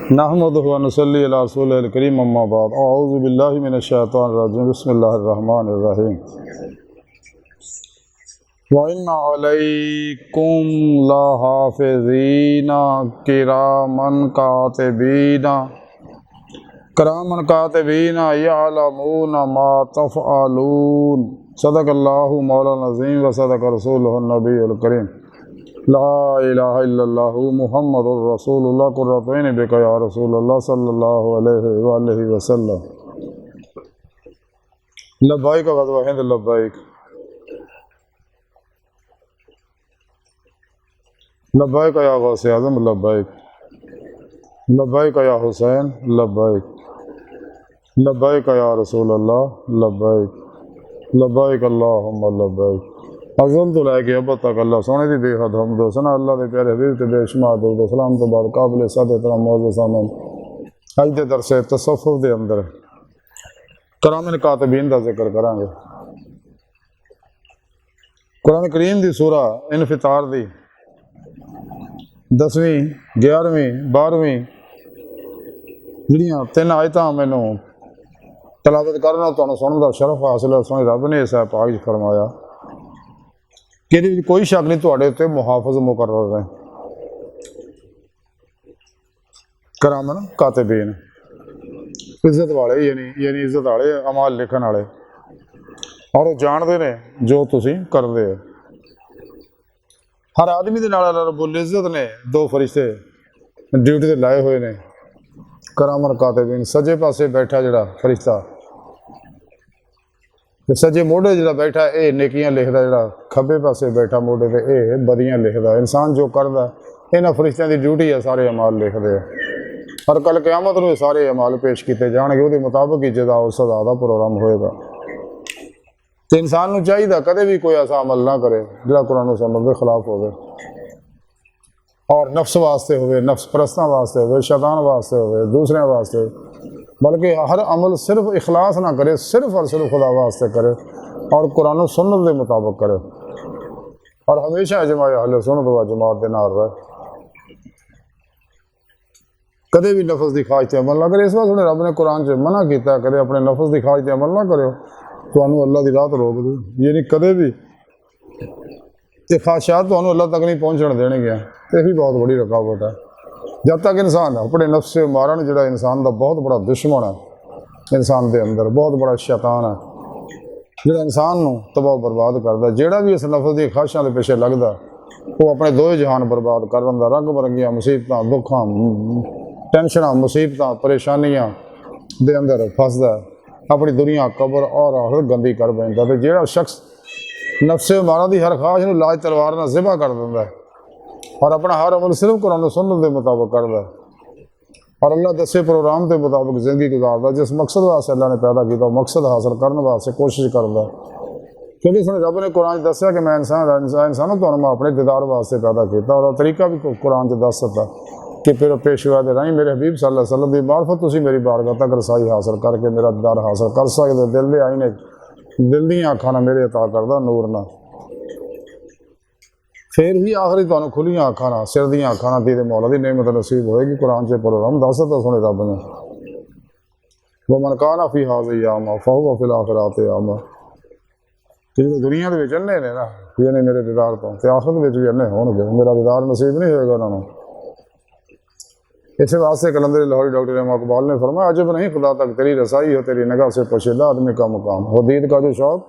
नहमदुहु व नसल्ली अला रसूलिल करीम अम्मा बाद अऊज़ु बिल्लाहि मिनश शैतानिर रजीम बिस्मिल्लाहिर रहमानिर रहीम व इन्ना अलैकुम लहाफ़िज़ीना किरामन कातिबीना यअलमूना मा तफ़अलून सदक़ल्लाहु मौलाना अज़ीम व सदक़ रसूलुहुन नबियुल करीम ला इलाहा इल्लल्लाहु मुहम्मदुर रसूलुल्लाह कुर्रतु ऐनि बिका या रसूलल्लाह सल्लल्लाहु अलैहि वसल्लम। लब्बाइक ग़ज़वा हिंद लब्बाइक लब्बाइक या गौसे आज़म लब्बाइक लब्बाइक या हुसैन लब्बाइक लब्बाइक या रसूलल्लाह लब्बाइक लब्बाइक अल्लाहुम्मा लब्बाइक। अज़ल तो लैके अब तक अल्लाह सोने की बेहद हमद सना अल्लाह के प्यारे हबीब ते बेशुमार दुरूद सलाम तो बाद काबिल सद एहतराम मौजूद सामन अज के दरस तसव्वुफ़ के अंदर किरामन कातिबीन का जिक्र करांगे। कुरान करीम की सूरा इनफितार दी 10वीं 11वीं 12वीं जिहड़ियां 3 आयतां मैनू तलावत करना तुहानूं सुनने का शरफ हासिल है। सोने रब ने इस पाक च फरमाया कि कोई शक नहीं तुहाडे उत्ते मुहाफ़िज़ मुकर्रर है किरामन कातिबीन इज्जत वाले यानी इज्जत वाले अमाल लिखण वाले और वो जानते ने जो तुसीं करदे हो। हर आदमी दे नाल रब्बुल इज्जत ने 2 फरिश्ते ड्यूटी ते लाए हुए ने किरामन कातिबीन। सज्जे पासे बैठा जिहड़ा फरिश्ता ते सज्जे मोढे जिहड़ा बैठा ये नेकियां लिखदा, जिहड़ा खब्बे पासे बैठा मोढे ते ये बदियां लिखदा। इंसान जो करदा इन्हां फरिश्तियां दी ड्यूटी है सारे अमाल लिखदे और कल क़यामत नूं सारे अमाल पेश किए जाणगे। उहदे मुताबिक ही जज़ा और सज़ा दा प्रोग्राम होएगा। तो इंसान नूं चाहिदा कदे भी कोई ऐसा अमल ना करे जिहड़ा कुरान सुन्नत दे खिलाफ होवे और नफ्स वास्ते होवे, नफ्स परस्तां वास्ते होवे, शैतान वास्ते होवे, दूसरे वास्ते, बल्कि हर अमल सिर्फ इखलास ना करे, सिर्फ और सिर्फ खुदा वास्ते करे और कुरान सुन्नत के मुताबिक करे और हमेशा इजमाए अहले सुन्नत व जमात दे नाल रहे। कदे भी नफ्स की ख्वाहिश अमल ना करे। इस वास्ते रब ने कुरान च मना किया कदे अपने नफ्स की ख्वाहिश अमल ना करो, तुहानूं अल्लाह की राह तो रोक दे। यानी कदे भी ख्वाहिशात तुहानूं अल्लाह तक नहीं पहुँचण देणगे। यही बहुत बड़ी रुकावट है। जब तक इंसान अपने नफ्स से मारन, जिहड़ा इंसान का बहुत बड़ा दुश्मन है, इंसान के अंदर बहुत बड़ा शैतान है जिहड़ा इंसान नूं तबाह बर्बाद करता। जिहड़ा भी इस नफ्स की ख्वाहिशां दे पिछे लगदा वो अपने 2 जहान बर्बाद कर दिंदा। रंग बरंगियां मुसीबतां, दुखां, टेंशनां, मुसीबतां, परेशानियां दे अंदर फसदा, अपनी दुनिया कबर और आखिरत गंदी कर बैठदा। ते जिहड़ा शख्स नफ्से मारा की हर ख्वाहिश नूं लाज तलवार नाल ज़िबा कर दिंदा और अपना हर अमल सिर्फ कुरान सुन्नत के मुताबिक करदा और अल्लाह दसे प्रोग्राम के मुताबिक जिंदगी गुजारदा। जिस मकसद वास्ते अल्लाह ने पैदा किया मकसद हासिल करने वास्ते कोशिश करदा। क्योंकि इसने रब ने कुरान दसिया कि मैं इंसानों तो मैं अपने दीदार वास्ते पैदा किया और तरीका भी कुरान च दस दिता कि फिर पेशवा के राही मेरे हबीब सल्लल्लाहु अलैहि वसल्लम की मार्फत तुसीं मेरी बारगाह तक रसाई हासिल करके मेरा दीदार हासिल कर सकते। दिल के आईने दिल दी अखां नाल मेरे अता करदा नूर नाल, फिर ही आखिरी तुहानूं खुलियां अखां नाल सिर दीयां अखां नाल दीदे मौला दी नेमत नसीब होएगी। कुरान च प्रोग्राम दस दिता सुने रब ने वमन काना फी हाज़िही आमा फहुव फिल आखिरति आमा। जिहड़े दुनिया दे विच अन्ने ने ना यानी मेरे दीदार तो ते आखिरत विच भी अन्ने होणगे, मेरा दीदार नसीब नहीं होएगा उन्हां नूं। इस वास्ते कलंदर लाहौरी डॉक्टर इकबाल ने फरमाया अजब नहीं खुदा तक तेरी रसाई हो, तेरी निगाह से पोशीदा आदमी का मुकाम हो। दीद का जो शौक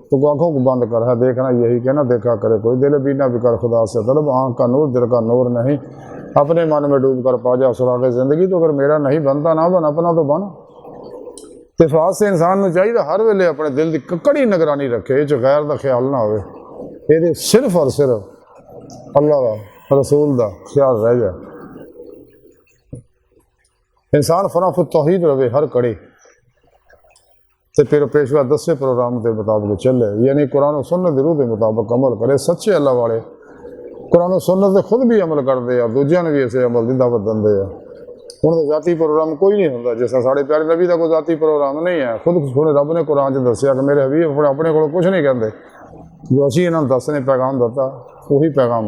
तो आँखों को बंद कर है देखना यही कहना देखा करे कोई। दिल बीना भी कर खुदा से तलब, आँख का नूर दिल का नूर नहीं, अपने मन में डूब कर पा जा सुराग जिंदगी। तो अगर मेरा नहीं बनता ना बन, अपना तो बन। तो इस वास्ते इंसान को चाहिए हर वेले अपने दिल की कड़ी निगरानी रखे, ये गैर का ख्याल ना हो, ये सिर्फ और सिर्फ अल्लाह का रसूल का ख्याल रह जाए। इंसान फनाफुत तौहीद रहे हर कड़ी तो फिर पेशवा दसे प्रोग्राम के मुताबिक चले, यानी कुरान सुन्नत की रूह के मुताबिक अमल करे। सच्चे अल्लाह वाले कुरान सुन्नत से खुद भी अमल करते हैं, दूजिया ने भी इसे अमल की दावत देंगे। उन्होंने जाती प्रोग्राम कोई नहीं होता, जिस साढ़े प्यारे नबी का कोई जाती प्रोग्राम नहीं है। खुद सुने रब ने कुरान च दसिया कि मेरे हबीब अपने को कुछ नहीं कहते, जो असी इन्होंने दसने पैगाम दिता वही पैगाम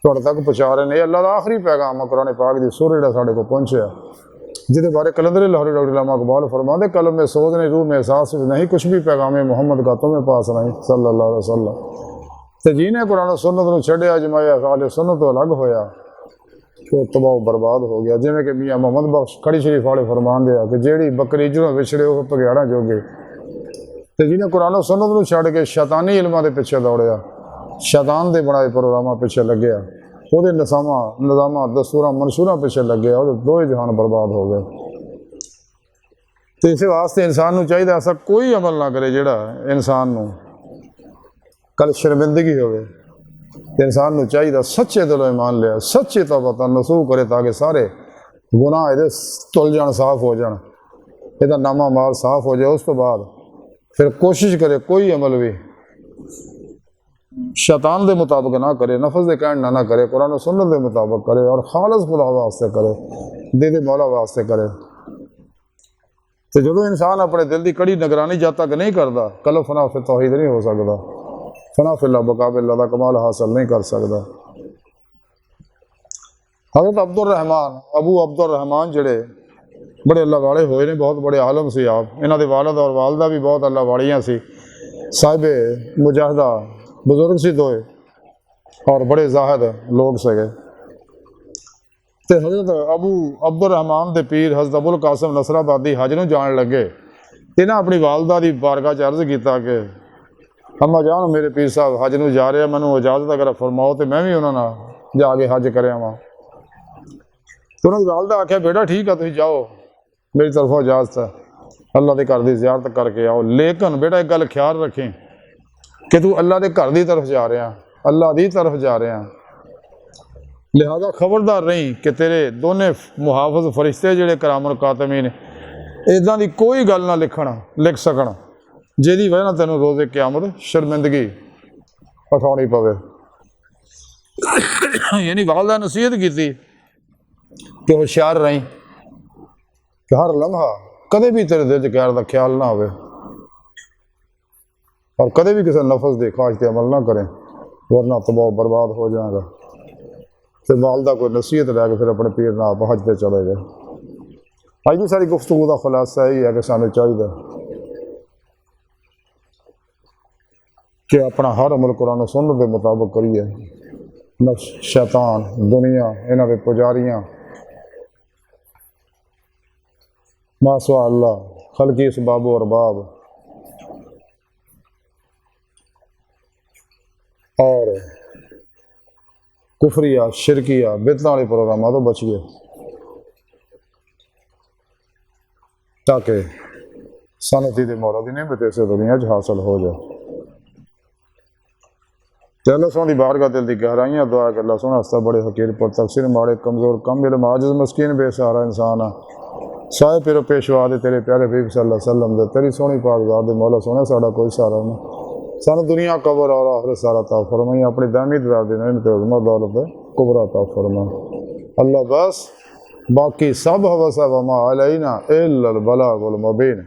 तुहाडे तक पहुँचा रहे हैं। अल्लाह का आखिरी पैगाम है कुरान पाक की सूरह जिहड़ा साडे कोल पहुँचिया, जिहदे बारे कलंदर लाहौरी डॉक्टर इल्लामा इकबाल फरमाते कलम में सोच नहीं रूह में एहसास नहीं कुछ भी पैगाम मोहम्मद का तुम्हें पास नहीं सल्लल्लाहु अलैहि वसल्लम। तो जिन्हें कुरान सुन्नत नूं छड्डिया जमाया साले सुन्नत तो अलग होया तो तबाह बर्बाद हो गया। जिमें कि मियाँ मोहम्मद बख्श खड़ी शरीफ वाले फरमान दिया कि जेड़ी बकरी जो विछड़े वो भगेड़ा जोगे। तो जिन्हें कुरान सुन्नत नूं छड्ड के शैतानी इल्मां दे पिछे दौड़िया, शैतान दे बनाए प्रोग्रामां पिछे लग्या, ਉਹਦੇ ਨਿਜ਼ਾਮਾਂ ਦਸਤੂਰਾਂ ਮਨਸ਼ੂਰਾਂ ਪਿੱਛੇ ਲੱਗਿਆ, ਉਹਦੇ ਦੋਵੇਂ ਜਹਾਨ ਬਰਬਾਦ ਹੋ ਗਏ। ਤੇ ਇਸੇ ਵਾਸਤੇ ਇਨਸਾਨ ਨੂੰ ਚਾਹੀਦਾ ਐਸਾ ਕੋਈ ਅਮਲ ਨਾ ਕਰੇ ਜਿਹੜਾ ਇਨਸਾਨ ਨੂੰ ਕੱਲ ਸ਼ਰਮਿੰਦਗੀ ਹੋਵੇ। ਤੇ ਇਨਸਾਨ ਨੂੰ ਚਾਹੀਦਾ ਸੱਚੇ ਦਿਲੋਂ ਈਮਾਨ ਲਿਆ, ਸੱਚੇ ਤੌਬਾ ਨਸੂਹ ਕਰੇ ਤਾਂ ਕਿ ਸਾਰੇ ਗੁਨਾਹ ਇਹਦੇ ਧੁਲ ਜਾਣ, ਸਾਫ਼ ਹੋ ਜਾਣ, ਇਹਦਾ ਨਾਮਾ ਮਾਲ ਸਾਫ਼ ਹੋ ਜਾਏ। ਉਸ ਤੋਂ ਬਾਅਦ ਫਿਰ ਕੋਸ਼ਿਸ਼ ਕਰੇ ਕੋਈ ਅਮਲ ਵੀ शैतान के मुताबिक ना करे, नफस के कहना ना करे, कुरान सुन्नत के मुताबिक करे और खालस खुदा वास्ते करे, दीदे मौला वास्ते करे। तो जो इंसान अपने दिल की कड़ी निगरानी जब तक नहीं करता कल फना फिर तौहीद नहीं हो सकता, फना फिर बकाबिल्ला का कमाल हासिल नहीं कर सकता। हज़रत अब्दुल रहमान जड़े बड़े अल्लाह वाले होए ने, बहुत बड़े आलम से आप, इन्हों के वालद और वालदा भी बहुत अल्लाह वालियाँ सी, साहिबे मुजाहिदा बुजुर्ग सी दोए और बड़े जाहिद लोग सके। तो हज़रत अब्दुल रहमान के पीर हज़रत अबुल कासिम नसराबादी हज नूं जाण लगे। इन्हें अपनी वालदा की बारगाह च अर्ज़ किया कि अम्मा जान मेरे पीर साहब हज नूं जा रहे, मैनूं इजाज़त अगर फरमाओ तो मैं भी उन्होंने जाके हज कर आवां। तो उन्होंने वालदा आख्या बेटा ठीक है तुसीं जाओ, मेरी तरफों इजाज़त है, अल्लाह के घर की ज़ियारत करके आओ, लेकिन बेटा एक गल ख्याल रखें कि तू अल्लाह के घर की तरफ जा रहा, अल्लाह की तरफ जा रहा, लिहाजा खबरदार रही कि तेरे दोने मुहाफिज फरिश्ते जिहड़े करामुल कातिमीन इदां दी कोई गल ना लिख सकण जिहदी वजह नाल तैनूं रोज़े क़यामत शर्मिंदगी उठाउणी पवे। यानी वालदा नसीहत की कि होशियार रही कि हर लम्हा कदे भी तेरे दिल च गैर दा ख्याल ना होवे और कदे भी किसी नफस के ख्वाहिश पर अमल ना करें, वरना तबाह बर्बाद हो जाएगा। तो वालदा कोई नसीहत लैके फिर अपने पीर नाल हज पर चले गए। अज की सारी गुफ्तगू का खुलासा यही है कि सानू चाहिए कि अपना हर अमल कुरान सुन्नत के मुताबिक करिए। नफ्स, शैतान, दुनिया, इन्हां दे पुजारियां, मासवा अल्लाह, खलकी इसबाब और बाब और कुफरिया शिरकिया बिदअत वाले प्रोग्रामों तो बचिए ताकि सनती के मौला की नेमत इस दुनिया हासिल हो जाए। तो अल्लाह सोहनी बारगाह दिल की गहराइयां दुआ कि अल्लाह सोहना हस्ता बड़े हकीर पर तकसीर माड़े कमज़ोर कम इल्म आजिज़ मस्कीन बेसहारा इंसान आ साए पिरो पेशवा दे तेरे प्यारे हबीब सल्लल्लाहु अलैहि वसल्लम दे तेरी सोहनी पाक ज़ात दे मौला सोहना साडा कोई सहारा नहीं। सानू दुनिया कबर और आखिरत सारा ता फरमाई, अपनी दामी दरार दी नेमत उज़्मा दौलत कुबरा ता फरमा। अल्लाह बस बाकी सब हवस व मा अलैना इल्लल बलागुल मुबीन।